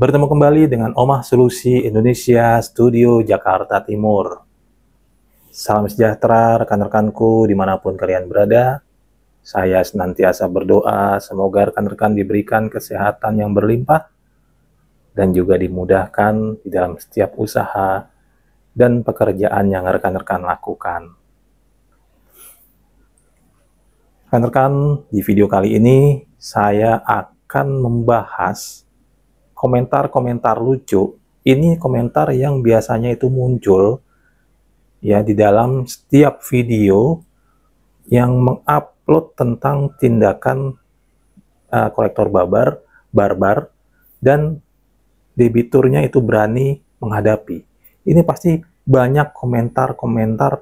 Bertemu kembali dengan Omah Solusi Indonesia Studio Jakarta Timur. Salam sejahtera rekan-rekanku dimanapun kalian berada. Saya senantiasa berdoa semoga rekan-rekan diberikan kesehatan yang berlimpah dan juga dimudahkan di dalam setiap usaha dan pekerjaan yang rekan-rekan lakukan. Rekan-rekan, di video kali ini saya akan membahas komentar-komentar lucu. Ini komentar yang biasanya itu muncul ya di dalam setiap video yang mengupload tentang tindakan kolektor barbar dan debiturnya itu berani menghadapi. Ini pasti banyak komentar-komentar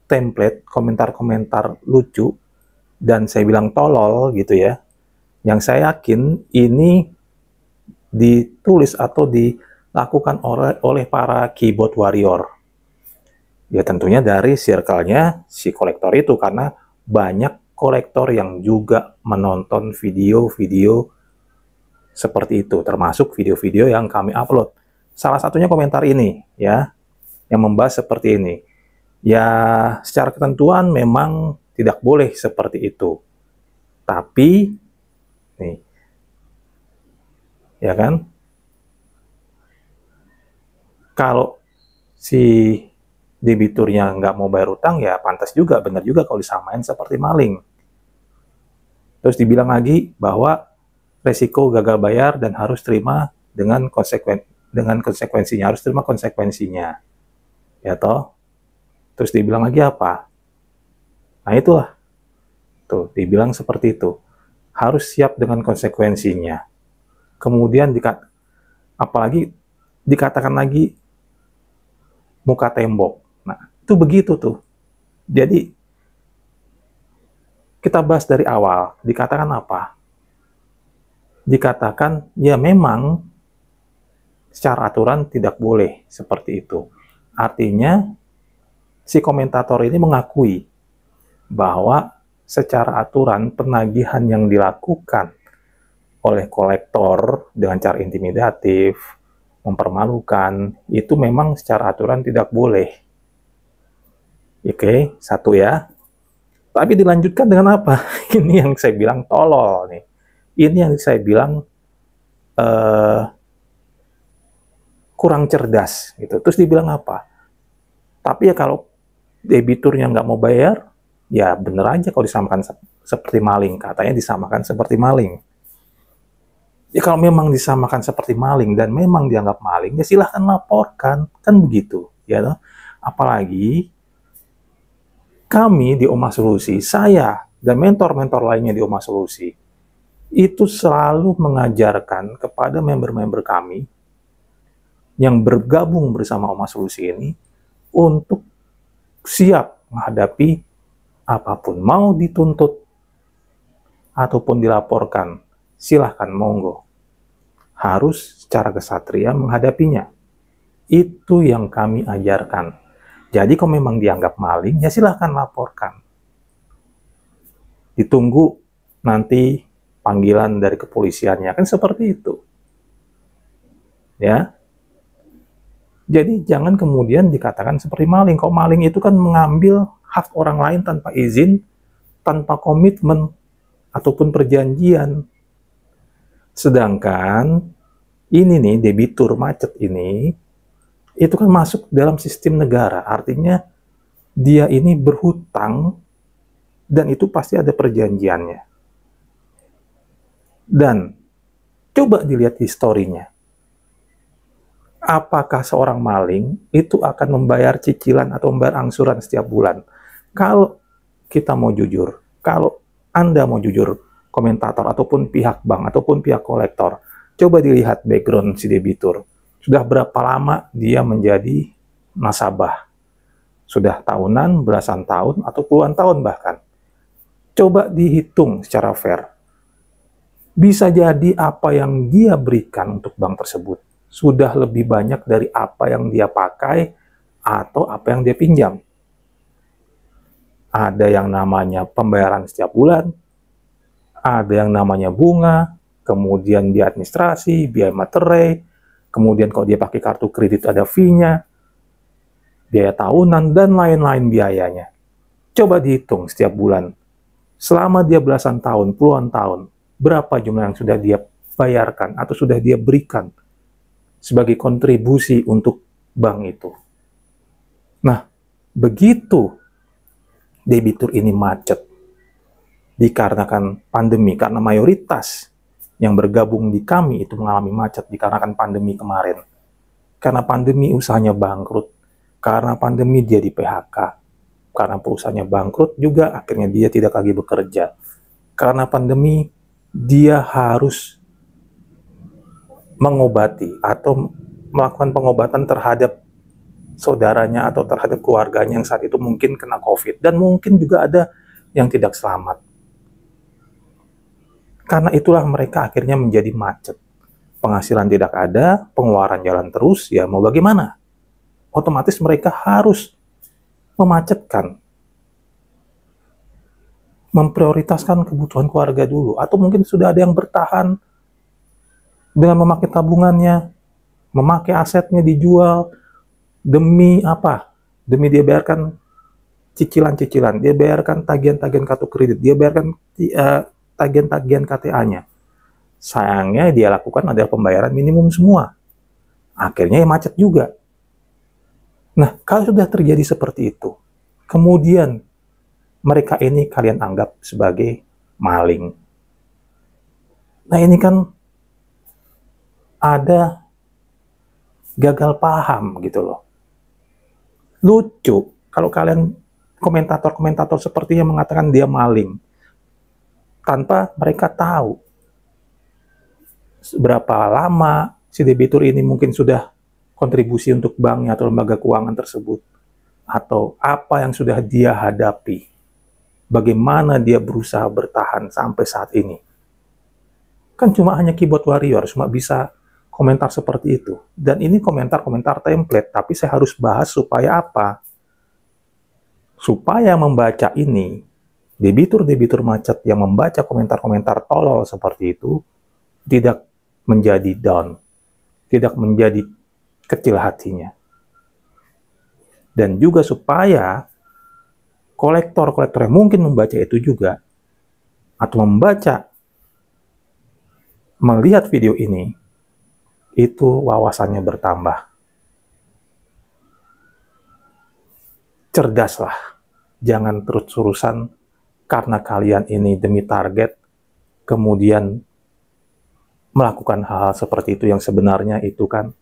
template, komentar-komentar lucu dan saya bilang tolol gitu ya. Yang saya yakin ini ditulis atau dilakukan oleh para keyboard warrior. Ya tentunya dari circle-nya si kolektor itu, karena banyak kolektor yang juga menonton video-video seperti itu, termasuk video-video yang kami upload. Salah satunya komentar ini ya, yang membahas seperti ini. Ya secara ketentuan memang tidak boleh seperti itu. Tapi nih, ya kan, kalau si debiturnya nggak mau bayar utang, ya pantas juga, benar juga kalau disamain seperti maling. Terus dibilang lagi bahwa resiko gagal bayar dan harus terima dengan konsekuensinya, harus terima konsekuensinya, ya toh. Terus dibilang lagi apa? Nah itulah, tuh dibilang seperti itu, harus siap dengan konsekuensinya. Kemudian apalagi dikatakan lagi muka tembok. Nah, itu begitu tuh. Jadi, kita bahas dari awal. Dikatakan apa? Dikatakan, ya memang secara aturan tidak boleh seperti itu. Artinya, si komentator ini mengakui bahwa secara aturan penagihan yang dilakukan oleh kolektor dengan cara intimidatif, mempermalukan, itu memang secara aturan tidak boleh. Oke, satu ya. Tapi dilanjutkan dengan apa? Ini yang saya bilang tolol nih. Ini yang saya bilang kurang cerdas gitu. Terus dibilang apa? Tapi ya kalau debiturnya nggak mau bayar, ya bener aja kalau disamakan seperti maling. Katanya disamakan seperti maling. Ya kalau memang disamakan seperti maling dan memang dianggap maling, ya silahkan laporkan, kan begitu, ya toh? Apalagi kami di Omah Solusi, saya dan mentor-mentor lainnya di Omah Solusi, itu selalu mengajarkan kepada member-member kami yang bergabung bersama Omah Solusi ini untuk siap menghadapi apapun, mau dituntut ataupun dilaporkan, silahkan monggo. Harus secara kesatria menghadapinya. Itu yang kami ajarkan. Jadi kalau memang dianggap maling, ya silahkan laporkan. Ditunggu nanti panggilan dari kepolisiannya, kan seperti itu. Ya. Jadi jangan kemudian dikatakan seperti maling. Kalau maling itu kan mengambil hak orang lain tanpa izin, tanpa komitmen, ataupun perjanjian. Sedangkan ini nih, debitur macet ini, itu kan masuk dalam sistem negara. Artinya dia ini berhutang dan itu pasti ada perjanjiannya. Dan coba dilihat historinya. Apakah seorang maling itu akan membayar cicilan atau membayar angsuran setiap bulan? Kalau kita mau jujur, kalau Anda mau jujur, komentator ataupun pihak bank ataupun pihak kolektor, coba dilihat background si debitur. Sudah berapa lama dia menjadi nasabah? Sudah tahunan, belasan tahun, atau puluhan tahun bahkan. Coba dihitung secara fair. Bisa jadi apa yang dia berikan untuk bank tersebut sudah lebih banyak dari apa yang dia pakai atau apa yang dia pinjam. Ada yang namanya pembayaran setiap bulan, ada yang namanya bunga, kemudian biaya administrasi, biaya materai, kemudian kalau dia pakai kartu kredit ada fee-nya, biaya tahunan, dan lain-lain biayanya. Coba dihitung setiap bulan. Selama dia belasan tahun, puluhan tahun, berapa jumlah yang sudah dia bayarkan atau sudah dia berikan sebagai kontribusi untuk bank itu. Nah, begitu debitur ini macet, dikarenakan pandemi, karena mayoritas yang bergabung di kami itu mengalami macet dikarenakan pandemi kemarin. Karena pandemi usahanya bangkrut, karena pandemi dia di PHK, karena perusahaannya bangkrut juga akhirnya dia tidak lagi bekerja. Karena pandemi dia harus mengobati atau melakukan pengobatan terhadap saudaranya atau terhadap keluarganya yang saat itu mungkin kena COVID, dan mungkin juga ada yang tidak selamat. Karena itulah mereka akhirnya menjadi macet. Penghasilan tidak ada, pengeluaran jalan terus, ya mau bagaimana? Otomatis mereka harus memacetkan, memprioritaskan kebutuhan keluarga dulu, atau mungkin sudah ada yang bertahan dengan memakai tabungannya, memakai asetnya dijual, demi apa? Demi dia bayarkan cicilan-cicilan, dia bayarkan tagihan-tagihan kartu kredit, dia bayarkan tagihan-tagihan KTA-nya. Sayangnya dia lakukan adalah pembayaran minimum semua. Akhirnya ya macet juga. Nah, kalau sudah terjadi seperti itu, kemudian mereka ini kalian anggap sebagai maling. Nah, ini kan ada gagal paham gitu loh. Lucu kalau kalian komentator-komentator sepertinya mengatakan dia maling, tanpa mereka tahu berapa lama si debitur ini mungkin sudah kontribusi untuk banknya atau lembaga keuangan tersebut, atau apa yang sudah dia hadapi, bagaimana dia berusaha bertahan sampai saat ini. Kan cuma hanya keyboard warrior, cuma bisa komentar seperti itu. Dan ini komentar-komentar template, tapi saya harus bahas supaya apa? Supaya membaca ini, debitur-debitur macet yang membaca komentar-komentar tolol seperti itu tidak menjadi down, tidak menjadi kecil hatinya. Dan juga supaya kolektor-kolektor yang mungkin membaca itu juga, atau melihat video ini, itu wawasannya bertambah. Cerdaslah, jangan terus-terusan karena kalian ini demi target, kemudian melakukan hal-hal seperti itu yang sebenarnya itu kan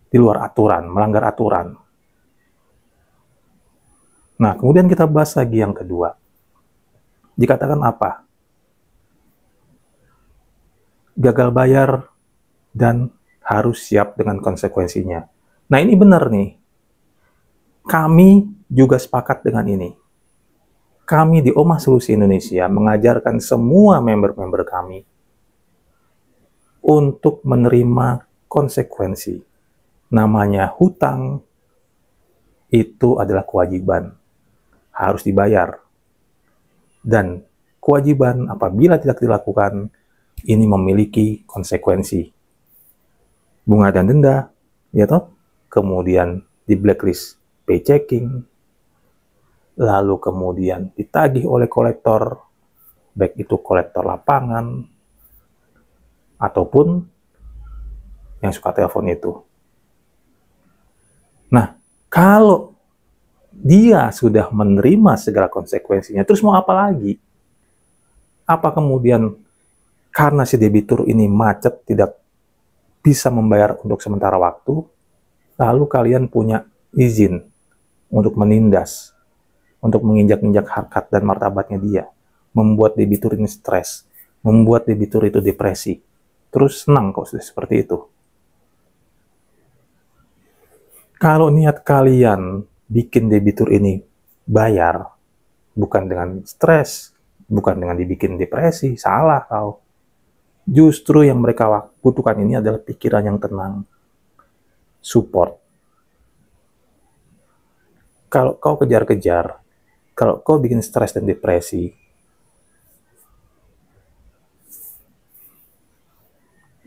di luar aturan, melanggar aturan. Nah, kemudian kita bahas lagi yang kedua. Dikatakan apa? Gagal bayar dan harus siap dengan konsekuensinya. Nah, ini benar nih. Kami juga sepakat dengan ini. Kami di Omah Solusi Indonesia mengajarkan semua member-member kami untuk menerima konsekuensi. Namanya hutang, itu adalah kewajiban. Harus dibayar. Dan kewajiban apabila tidak dilakukan, ini memiliki konsekuensi. Bunga dan denda, ya toh? Kemudian di blacklist paychecking, lalu kemudian ditagih oleh kolektor, baik itu kolektor lapangan, ataupun yang suka telepon itu. Nah, kalau dia sudah menerima segala konsekuensinya, terus mau apa lagi? Apa kemudian karena si debitur ini macet, tidak bisa membayar untuk sementara waktu, lalu kalian punya izin untuk menindas, untuk menginjak-injak harkat dan martabatnya dia, membuat debitur ini stres, membuat debitur itu depresi, terus senang kok sudah seperti itu. Kalau niat kalian bikin debitur ini bayar, bukan dengan stres, bukan dengan dibikin depresi, salah kau. Justru yang mereka butuhkan ini adalah pikiran yang tenang, support. Kalau kau kejar-kejar, kalau kau bikin stres dan depresi,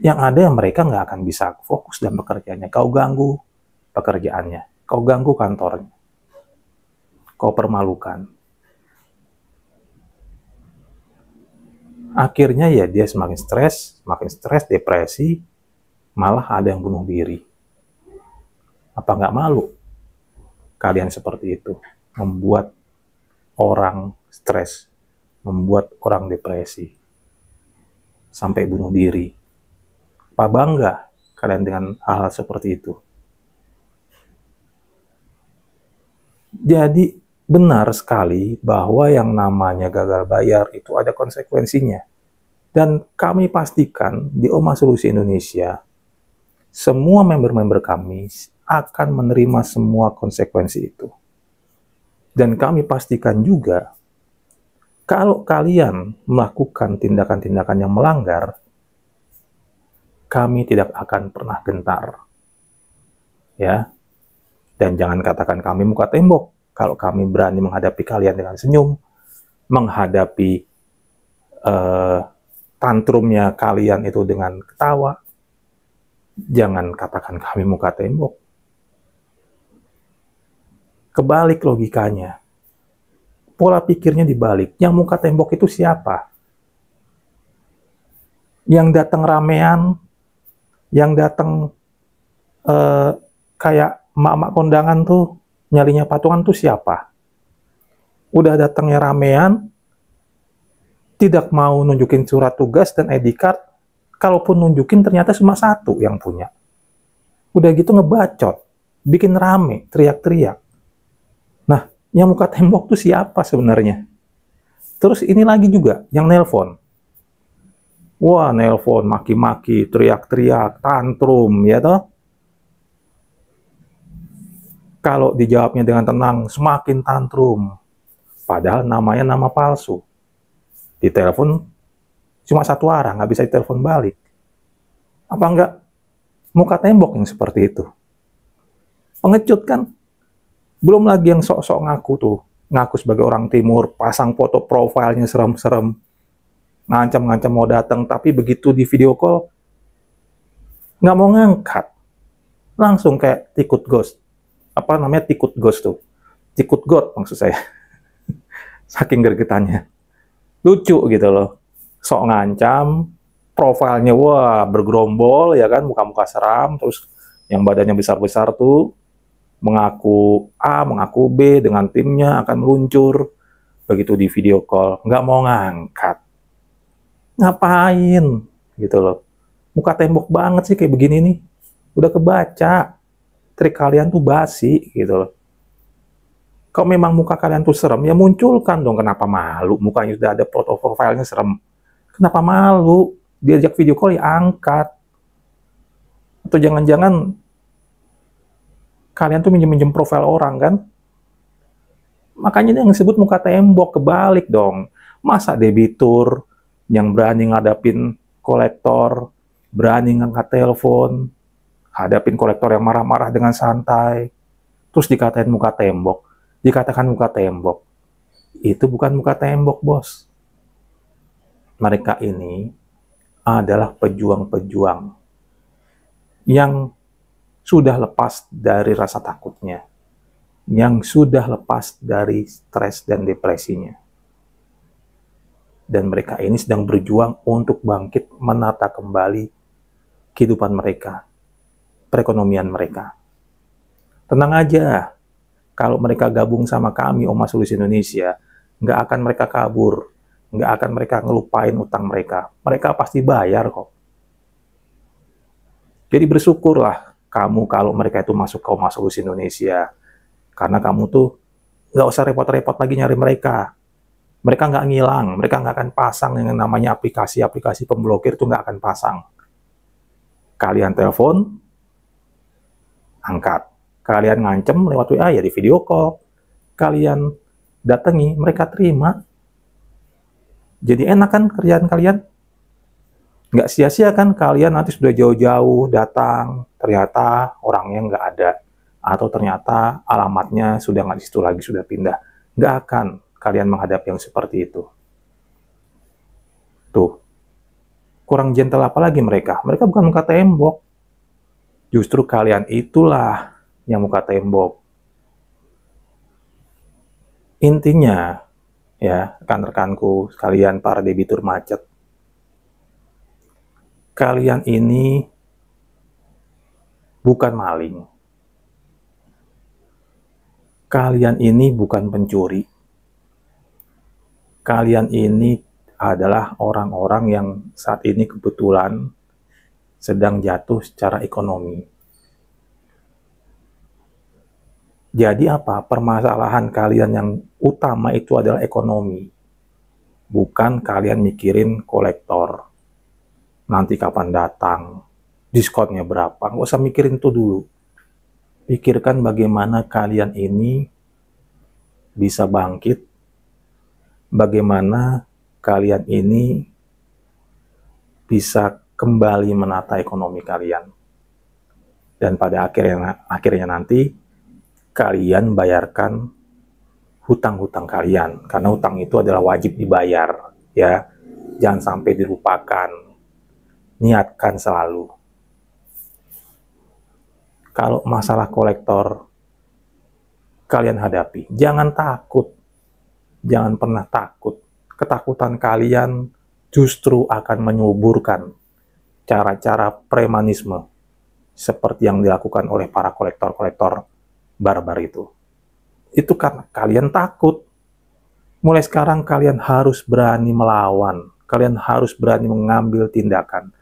Yang ada yang mereka nggak akan bisa fokus dalam pekerjaannya. Kau ganggu pekerjaannya, kau ganggu kantornya, kau permalukan. Akhirnya ya dia semakin stres, depresi, malah ada yang bunuh diri. Apa nggak malu kalian seperti itu? Membuat orang stres, membuat orang depresi, sampai bunuh diri. Apa bangga kalian dengan hal-hal seperti itu? Jadi benar sekali bahwa yang namanya gagal bayar itu ada konsekuensinya. Dan kami pastikan di Oma Solusi Indonesia, semua member-member kami akan menerima semua konsekuensi itu. Dan kami pastikan juga, kalau kalian melakukan tindakan-tindakan yang melanggar, kami tidak akan pernah gentar. Ya. Dan jangan katakan kami muka tembok. Kalau kami berani menghadapi kalian dengan senyum, menghadapi tantrumnya kalian itu dengan ketawa, jangan katakan kami muka tembok. Kebalik logikanya. Pola pikirnya dibalik. Yang muka tembok itu siapa? Yang datang ramean, yang datang kayak emak-emak kondangan tuh, nyalinya patungan tuh siapa? Udah datangnya ramean, tidak mau nunjukin surat tugas dan ID card, kalaupun nunjukin ternyata cuma satu yang punya. Udah gitu ngebacot, bikin rame, teriak-teriak. Nah, yang muka tembok tuh siapa sebenarnya? Terus ini lagi juga, yang nelpon. Wah, nelpon, maki-maki, teriak-teriak, tantrum, ya toh? Kalau dijawabnya dengan tenang, semakin tantrum. Padahal namanya nama palsu. Di telepon cuma satu arah, nggak bisa ditelepon balik. Apa enggak muka tembok yang seperti itu? Pengecut kan? Belum lagi yang sok-sok ngaku tuh. Ngaku sebagai orang timur, pasang foto profilnya serem-serem. Ngancam-ngancam mau datang, tapi begitu di video call, nggak mau ngangkat. Langsung kayak tikut ghost. Apa namanya tikut ghost tuh? Tikut god maksud saya. Saking gergetannya. Lucu gitu loh. Sok ngancam, profilnya wah bergerombol ya kan, muka-muka seram, terus yang badannya besar-besar tuh mengaku A, mengaku B dengan timnya akan meluncur. Begitu di video call, nggak mau ngangkat. Ngapain? Gitu loh. Muka tembok banget sih kayak begini nih. Udah kebaca. Trik kalian tuh basi gitu loh. Kalau memang muka kalian tuh serem, ya munculkan dong. Kenapa malu? Mukanya sudah ada foto profilnya serem. Kenapa malu? Diajak video call ya angkat. Atau jangan-jangan kalian tuh minjem-minjem profil orang kan? Makanya yang disebut muka tembok, kebalik dong. Masa debitur yang berani ngadapin kolektor, berani ngangkat telepon, hadapin kolektor yang marah-marah dengan santai, terus dikatain muka tembok, dikatakan muka tembok. Itu bukan muka tembok, bos. Mereka ini adalah pejuang-pejuang yang sudah lepas dari rasa takutnya, yang sudah lepas dari stres dan depresinya. Dan mereka ini sedang berjuang untuk bangkit menata kembali kehidupan mereka, perekonomian mereka. Tenang aja, kalau mereka gabung sama kami, Oma Solusi Indonesia, nggak akan mereka kabur, nggak akan mereka ngelupain utang mereka. Mereka pasti bayar kok. Jadi bersyukurlah kamu kalau mereka itu masuk ke Oma Solusi Indonesia. Karena kamu tuh nggak usah repot-repot lagi nyari mereka. Mereka nggak ngilang, mereka nggak akan pasang yang namanya aplikasi-aplikasi pemblokir itu nggak akan pasang. Kalian telepon, angkat. Kalian ngancem lewat WA ya di video call. Kalian datangi, mereka terima. Jadi enak kan kerjaan kalian? Nggak sia-sia kan kalian nanti sudah jauh-jauh datang, ternyata orangnya nggak ada. Atau ternyata alamatnya sudah nggak di situ lagi, sudah pindah. Nggak akan kalian menghadapi yang seperti itu. Tuh, Kurang gentle apa lagi mereka? Mereka bukan muka tembok. Justru kalian itulah yang muka tembok. Intinya, ya, rekan-rekanku sekalian para debitur macet, kalian ini bukan maling. Kalian ini bukan pencuri. Kalian ini adalah orang-orang yang saat ini kebetulan sedang jatuh secara ekonomi. Jadi apa? Permasalahan kalian yang utama itu adalah ekonomi. Bukan kalian mikirin kolektor. Nanti kapan datang, diskonnya berapa. Nggak usah mikirin itu dulu. Pikirkan bagaimana kalian ini bisa bangkit. Bagaimana kalian ini bisa kembali menata ekonomi kalian. Dan pada akhirnya nanti, kalian bayarkan hutang-hutang kalian. Karena hutang itu adalah wajib dibayar. Ya, jangan sampai dilupakan. Niatkan selalu. Kalau masalah kolektor, kalian hadapi. Jangan takut. Jangan pernah takut. Ketakutan kalian justru akan menyuburkan cara-cara premanisme seperti yang dilakukan oleh para kolektor-kolektor barbar itu. Itu karena kalian takut. Mulai sekarang kalian harus berani melawan. Kalian harus berani mengambil tindakan.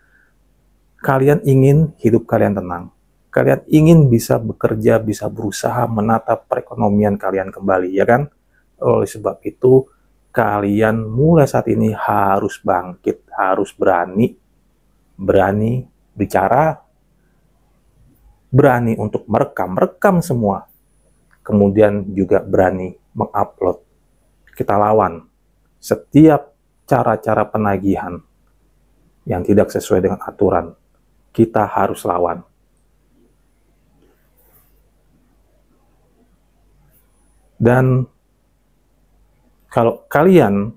Kalian ingin hidup kalian tenang. Kalian ingin bisa bekerja, bisa berusaha menata perekonomian kalian kembali, ya kan? Oleh sebab itu, kalian mulai saat ini harus bangkit, harus berani bicara, berani untuk merekam semua, kemudian juga berani mengupload. Kita lawan setiap cara-cara penagihan yang tidak sesuai dengan aturan. Kita harus lawan. Dan kalau kalian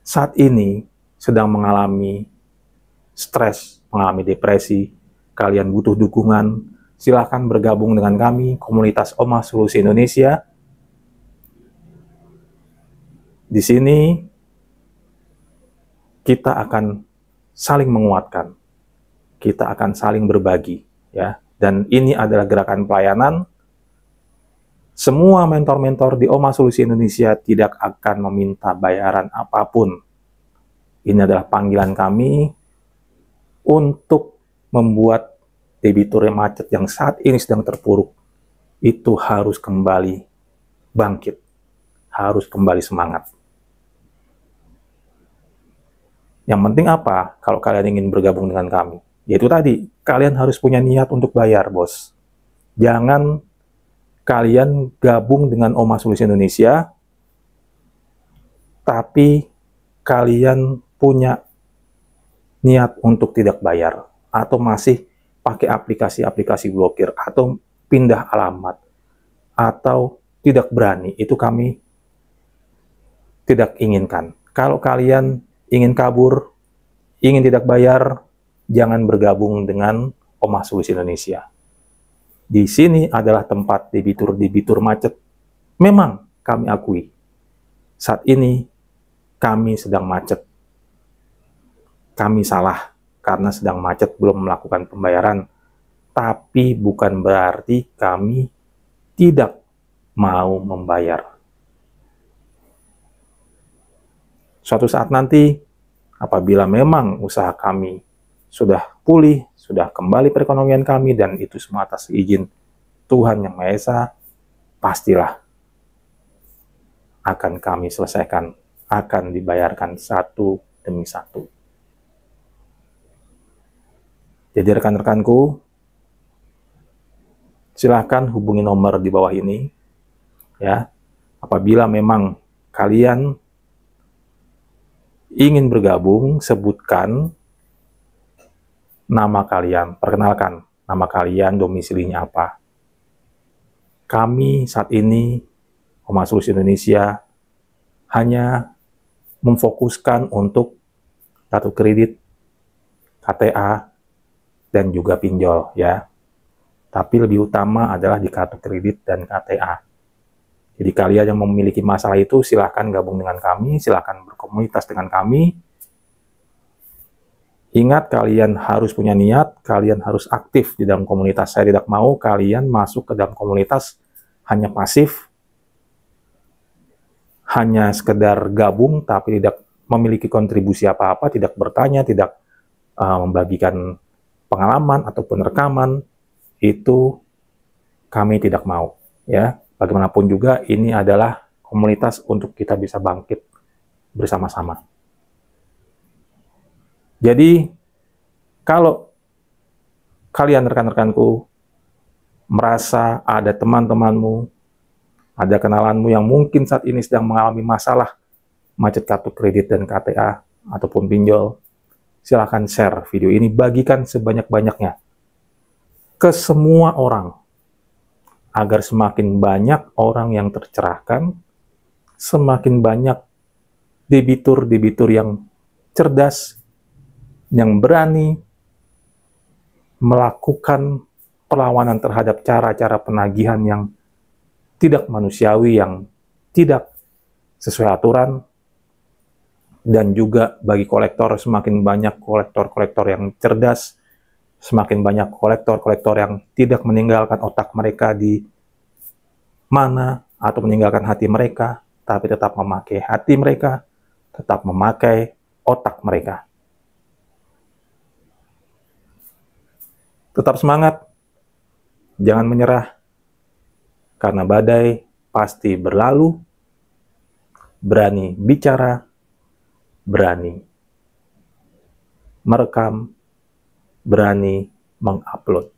saat ini sedang mengalami stres, mengalami depresi, kalian butuh dukungan, silahkan bergabung dengan kami, komunitas Oma Solusi Indonesia. Di sini kita akan saling menguatkan, kita akan saling berbagi, ya. Dan ini adalah gerakan pelayanan. Semua mentor-mentor di Oma Solusi Indonesia tidak akan meminta bayaran apapun. Ini adalah panggilan kami untuk membuat debitur yang macet yang saat ini sedang terpuruk itu harus kembali bangkit, harus kembali semangat. Yang penting apa kalau kalian ingin bergabung dengan kami? Yaitu tadi, kalian harus punya niat untuk bayar, bos. Jangan kalian gabung dengan Oma Solusi Indonesia, tapi kalian punya niat untuk tidak bayar, atau masih pakai aplikasi-aplikasi blokir, atau pindah alamat, atau tidak berani. Itu kami tidak inginkan. Kalau kalian ingin kabur, ingin tidak bayar, jangan bergabung dengan Oma Solusi Indonesia. Di sini adalah tempat debitur-debitur macet. Memang kami akui, saat ini kami sedang macet. Kami salah karena sedang macet belum melakukan pembayaran. Tapi bukan berarti kami tidak mau membayar. Suatu saat nanti, apabila memang usaha kami sudah pulih, sudah kembali perekonomian kami, dan itu semua atas izin Tuhan Yang Maha Esa, pastilah akan kami selesaikan, akan dibayarkan satu demi satu. Jadi rekan-rekanku, silahkan hubungi nomor di bawah ini, ya. Apabila memang kalian ingin bergabung, sebutkan nama kalian, perkenalkan nama kalian, domisilinya apa. Kami saat ini, Oma Solusi Indonesia, hanya memfokuskan untuk kartu kredit, KTA, dan juga pinjol ya. Tapi lebih utama adalah di kartu kredit dan KTA. Jadi kalian yang memiliki masalah itu silahkan gabung dengan kami, silahkan berkomunitas dengan kami. Ingat, kalian harus punya niat, kalian harus aktif di dalam komunitas. Saya tidak mau kalian masuk ke dalam komunitas hanya pasif, hanya sekedar gabung, tapi tidak memiliki kontribusi apa-apa, tidak bertanya, tidak membagikan pengalaman ataupun rekaman. Itu kami tidak mau. Ya, bagaimanapun juga ini adalah komunitas untuk kita bisa bangkit bersama-sama. Jadi, kalau kalian rekan-rekanku merasa ada teman-temanmu, ada kenalanmu yang mungkin saat ini sedang mengalami masalah macet kartu kredit dan KTA ataupun pinjol, silahkan share video ini, bagikan sebanyak-banyaknya ke semua orang, agar semakin banyak orang yang tercerahkan, semakin banyak debitur-debitur yang cerdas, yang berani melakukan perlawanan terhadap cara-cara penagihan yang tidak manusiawi, yang tidak sesuai aturan. Dan juga bagi kolektor, semakin banyak kolektor-kolektor yang cerdas, semakin banyak kolektor-kolektor yang tidak meninggalkan otak mereka di mana atau meninggalkan hati mereka, tapi tetap memakai hati mereka, tetap memakai otak mereka. Tetap semangat, jangan menyerah, karena badai pasti berlalu. Berani bicara, berani merekam, berani mengupload.